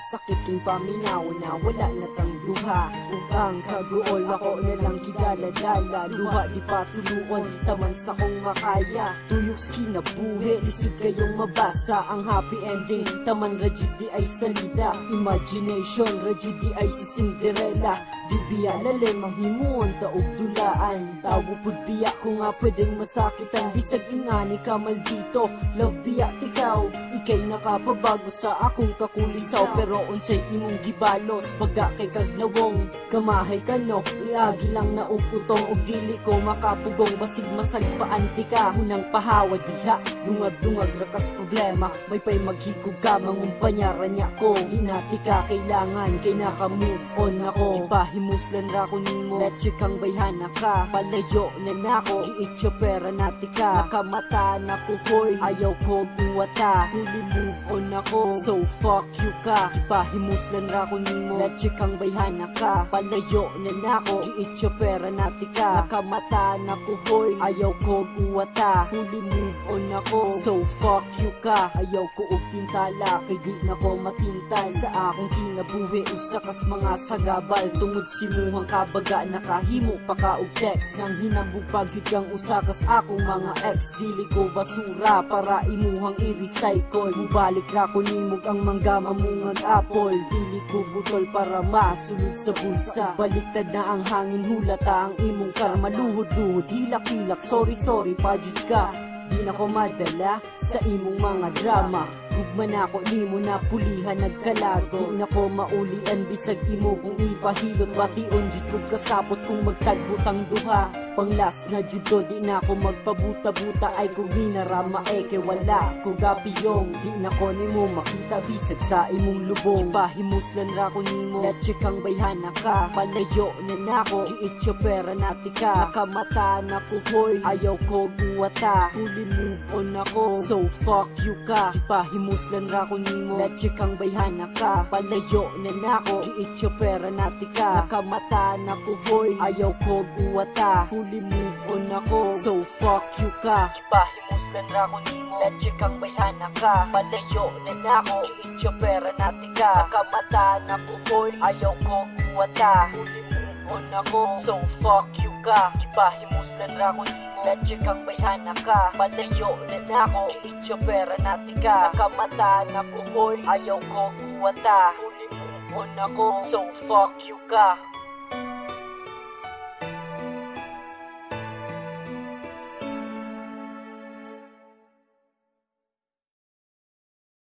Sakit king paminaw na wala na tang duha. Ang kaguol ako na lang gidala-dala. Luha di patuluon, taman sa kong makaya. Tuyok skin na buhi, lisod kayong mabasa. Ang happy ending, taman rajid di ay salida. Imagination, rajid di ay si Cinderella. Di biya lalim ang himuon, taog dulaan. Tawo pud biya ko nga pwedeng masakitan. Bisag ingani ka maldito, love biya tikaw. Ikay nakapabago sa akong kakulisaw. Pero unsay imong gibalos, baga kay kagnawong. Kamahay ka no, iagi lang na ugutong. Ug dili ko makapugong, basig masagpaan di ka. Hunang pahawa diha, dungag-dungag rakas problema. May pay maghigog ka, mangumpanyara niya ko. Hinati ka kailangan, kay naka-move on ako. Ipahimuslan ra ko nimo, let's kang bayhana ka. Palayo na nako, giityo pera nati ka. Nakamata na ko hoy, ayaw ko buwata. Fully move on ako, so fuck you ka. Ipahimuslan ra ko nimo, let's kang bayhana ka. Palayo na nako, giityo pera nati ka. Nakamata na ko hoy, ayaw ko buwata. Fully move on ako, so fuck you ka. Ayaw ko og pintala, kay di na ko matintay. Sa akong kinabuhi, usakas mga sagabal. Tungod simuhang kabaga, nakahimo pa ka og text. Nang hinambog pagyud kang usakas akong mga ex. Dili ko basura para imuhang i-recycle. Mubalik ra ko nimog ang mangga mamungang apple. Dili ko butol para masulod sa bulsa. Baliktad na ang hangin, hulata ang imong karma. Luhod-luhod, hilak-hilak, sorry pagyud ka. Di na ko madala sa imong mga drama. Gugma na ko, nimo na pulihan nagkalago. Di na ko maulian bisag imo kung ipahilot. Bation jud kasapot kung magtagbutang duha. Panglas na judo, di na ko magpabuta-buta. Ay kung minarama kay wala ko gabiyong. Di na ko nimo makita bisag sa imong lubong. Pahimuslan ra ko nimo, let's kang bayhana ka. Palayo na nako, giityo pera nati ka. Nakamata na ko hoy, ayaw ko buwata. Fully move on ako, so fuck you ka. Ipahimuslan ra ko nimo, let's kang bayhana ka. Palayo na nako, giityo pera nati ka. Nakamata na ko hoy, ayaw ko buwata. Fully move on ako, so fuck you ka. Ipahimuslan ra ko nimo, let's kang bayhana ka. Palayo na nako, giityo pera nati ka. Nakamata na ko hoy, ayaw ko buwata. Fully move on ako, so fuck you ka. Ipahimuslan ra ko nimo, let's kang bayhana ka. Palayo na nako, giityo pera nati ka. Nakamata na ko hoy, ayaw ko buwata. Fully move on ako, so fuck you ka.